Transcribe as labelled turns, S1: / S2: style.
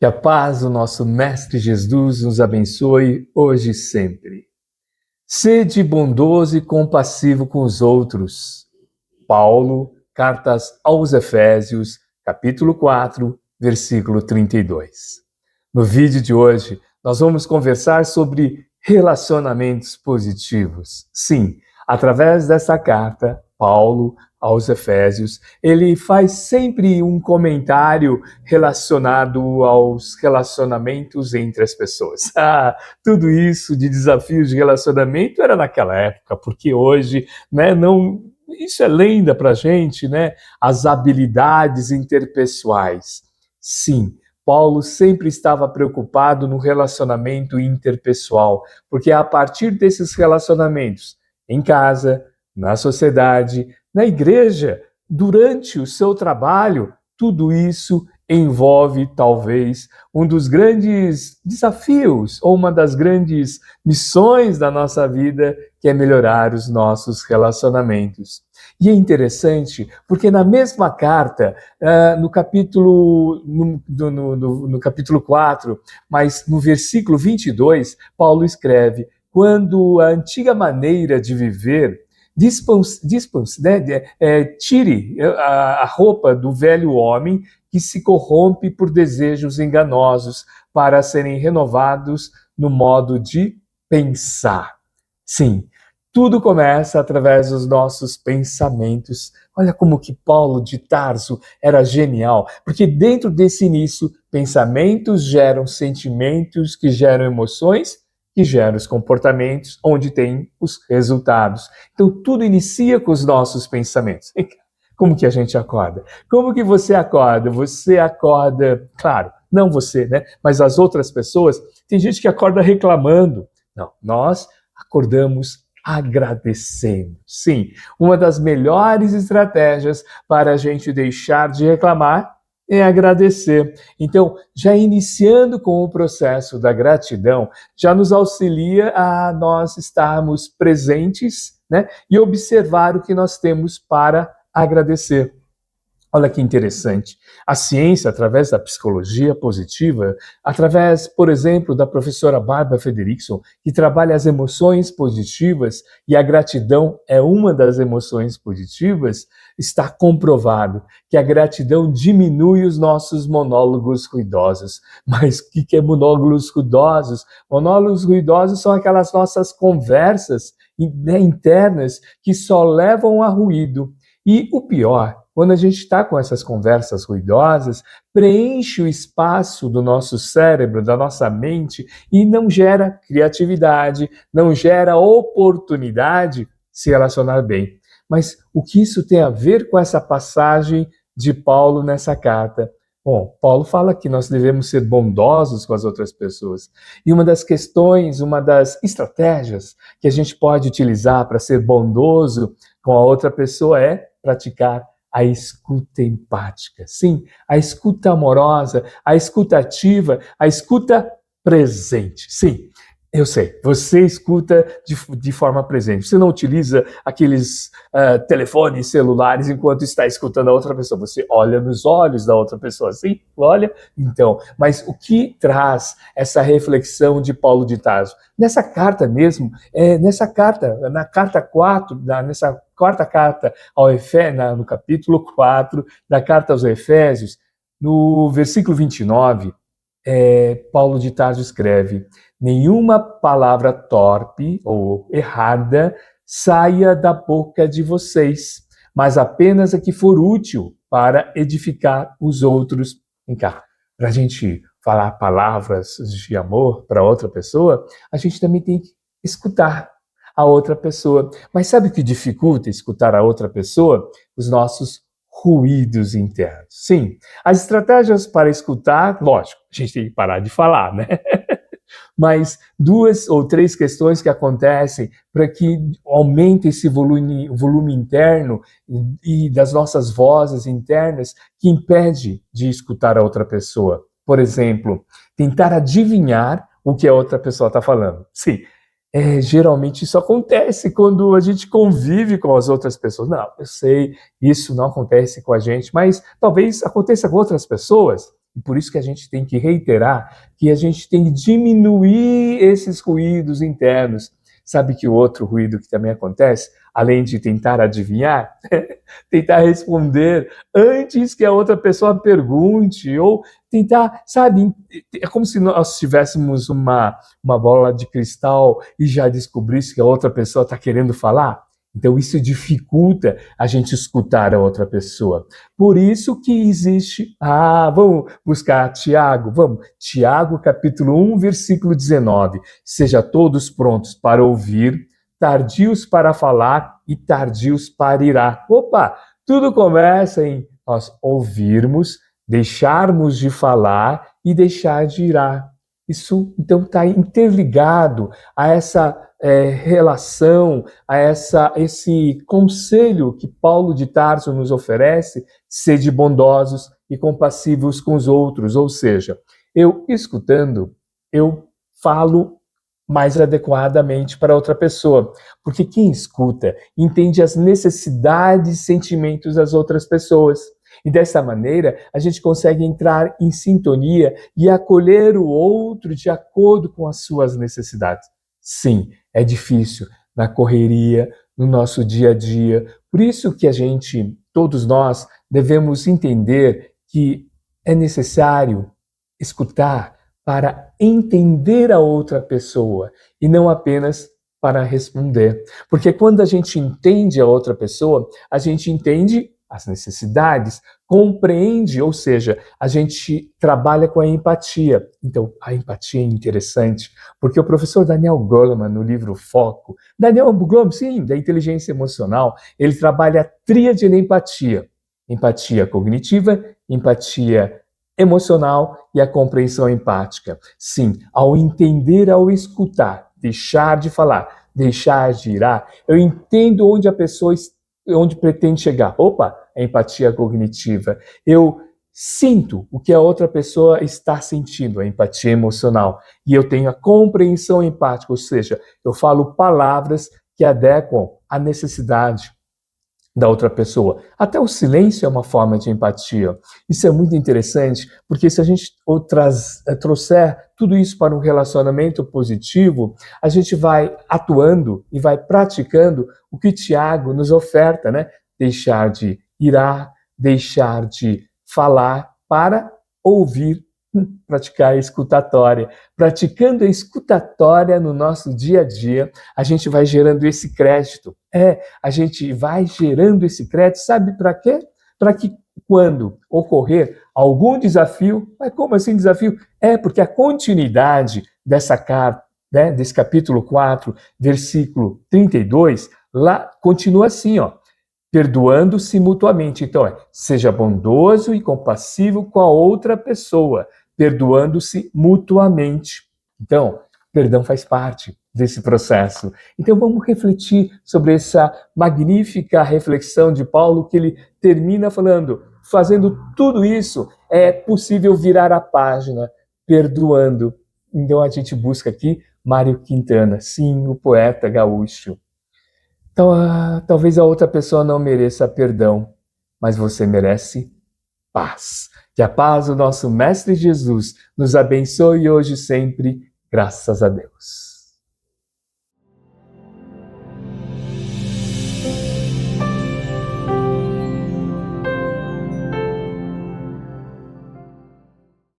S1: Que a paz do nosso Mestre Jesus nos abençoe hoje e sempre. Sede bondoso e compassivo com os outros. Paulo, Cartas aos Efésios, capítulo 4, versículo 32. No vídeo de hoje, nós vamos conversar sobre relacionamentos positivos. Sim, através dessa carta, Paulo aos Efésios, ele faz sempre um comentário relacionado aos relacionamentos entre as pessoas. Tudo isso de desafios de relacionamento era naquela época, porque hoje, não, isso é lenda para a gente, as habilidades interpessoais. Sim, Paulo sempre estava preocupado no relacionamento interpessoal, porque é a partir desses relacionamentos, em casa, na sociedade, na igreja, durante o seu trabalho, tudo isso envolve, talvez, um dos grandes desafios ou uma das grandes missões da nossa vida, que é melhorar os nossos relacionamentos. E é interessante, porque na mesma carta, no capítulo 4, mas no versículo 22, Paulo escreve: quando a antiga maneira de viver tire a roupa do velho homem que se corrompe por desejos enganosos para serem renovados no modo de pensar. Sim, tudo começa através dos nossos pensamentos. Olha como que Paulo de Tarso era genial, porque dentro desse início, pensamentos geram sentimentos que geram emoções, que geram os comportamentos, onde tem os resultados. Então, tudo inicia com os nossos pensamentos. Como que a gente acorda? Como que você acorda? Você acorda, claro, não você, mas as outras pessoas. Tem gente que acorda reclamando. Não, nós acordamos agradecendo. Sim, uma das melhores estratégias para a gente deixar de reclamar é agradecer. Então, já iniciando com o processo da gratidão, já nos auxilia a nós estarmos presentes, e observar o que nós temos para agradecer. Olha que interessante. A ciência, através da psicologia positiva, através, por exemplo, da professora Barbara Fredrickson, que trabalha as emoções positivas, e a gratidão é uma das emoções positivas, está comprovado que a gratidão diminui os nossos monólogos ruidosos. Mas o que é monólogos ruidosos? Monólogos ruidosos são aquelas nossas conversas internas que só levam a ruído. E o pior, quando a gente está com essas conversas ruidosas, preenche o espaço do nosso cérebro, da nossa mente, e não gera criatividade, não gera oportunidade de se relacionar bem. Mas o que isso tem a ver com essa passagem de Paulo nessa carta? Bom, Paulo fala que nós devemos ser bondosos com as outras pessoas. E uma das questões, uma das estratégias que a gente pode utilizar para ser bondoso com a outra pessoa é praticar a escuta empática. Sim, a escuta amorosa, a escuta ativa, a escuta presente. Sim, eu sei, você escuta de forma presente. Você não utiliza aqueles telefones celulares enquanto está escutando a outra pessoa. Você olha nos olhos da outra pessoa. Sim, olha. Então, mas o que traz essa reflexão de Paulo de Tarso? Nessa carta mesmo, na carta 4, nessa quarta carta ao Efésios, no capítulo 4 da carta aos Efésios, no versículo 29, Paulo de Tarso escreve: nenhuma palavra torpe ou errada saia da boca de vocês, mas apenas a que for útil para edificar os outros. Vem cá, para a gente falar palavras de amor para outra pessoa, a gente também tem que escutar a outra pessoa. Mas sabe o que dificulta escutar a outra pessoa? Os nossos ruídos internos. Sim, as estratégias para escutar, lógico, a gente tem que parar de falar, Mas 2 ou 3 questões que acontecem para que aumente esse volume interno e das nossas vozes internas que impede de escutar a outra pessoa. Por exemplo, tentar adivinhar o que a outra pessoa está falando. Sim, geralmente isso acontece quando a gente convive com as outras pessoas. Não, eu sei, isso não acontece com a gente, mas talvez aconteça com outras pessoas. E por isso que a gente tem que reiterar que a gente tem que diminuir esses ruídos internos. Sabe que o outro ruído que também acontece, além de tentar adivinhar, tentar responder antes que a outra pessoa pergunte, ou tentar, sabe, é como se nós tivéssemos uma bola de cristal e já descobrisse que a outra pessoa está querendo falar. Então isso dificulta a gente escutar a outra pessoa. Por isso que existe... vamos buscar Tiago, vamos. Tiago, capítulo 1, versículo 19. Seja todos prontos para ouvir, tardios para falar e tardios para irar. Opa! Tudo começa em nós ouvirmos, deixarmos de falar e deixar de irar. Isso, então, está interligado a essa relação, a esse conselho que Paulo de Tarso nos oferece, sede bondosos e compassivos com os outros. Ou seja, eu escutando, eu falo mais adequadamente para outra pessoa, porque quem escuta entende as necessidades e sentimentos das outras pessoas. E dessa maneira, a gente consegue entrar em sintonia e acolher o outro de acordo com as suas necessidades. Sim, é difícil na correria, no nosso dia a dia. Por isso que todos nós, devemos entender que é necessário escutar para entender a outra pessoa e não apenas para responder. Porque quando a gente entende a outra pessoa, a gente entende as necessidades, compreende, ou seja, a gente trabalha com a empatia. Então, a empatia é interessante, porque o professor Daniel Goleman, no livro Foco, Daniel Goleman, sim, da inteligência emocional, ele trabalha a tríade da empatia. Empatia cognitiva, empatia emocional e a compreensão empática. Sim, ao entender, ao escutar, deixar de falar, deixar de irar, eu entendo onde a pessoa onde pretende chegar. Opa, a empatia cognitiva. Eu sinto o que a outra pessoa está sentindo, a empatia emocional. E eu tenho a compreensão empática, ou seja, eu falo palavras que adequam à necessidade da outra pessoa. Até o silêncio é uma forma de empatia. Isso é muito interessante, porque se a gente trouxer tudo isso para um relacionamento positivo, a gente vai atuando e vai praticando o que Tiago nos oferta, né? Deixar de irar, deixar de falar para ouvir, praticar a escutatória. Praticando a escutatória no nosso dia a dia, a gente vai gerando esse crédito. A gente vai gerando esse crédito, sabe para quê? Para que quando ocorrer algum desafio, mas como assim desafio? Porque a continuidade dessa carta, né, desse capítulo 4, versículo 32, lá continua assim, perdoando-se mutuamente. Então, seja bondoso e compassivo com a outra pessoa, perdoando-se mutuamente. Então, perdão faz parte desse processo. Então, vamos refletir sobre essa magnífica reflexão de Paulo, que ele termina falando, fazendo tudo isso, é possível virar a página, perdoando. Então, a gente busca aqui Mário Quintana, sim, o poeta gaúcho. Então, talvez a outra pessoa não mereça perdão, mas você merece paz. Que a paz do nosso Mestre Jesus nos abençoe hoje e sempre, graças a Deus.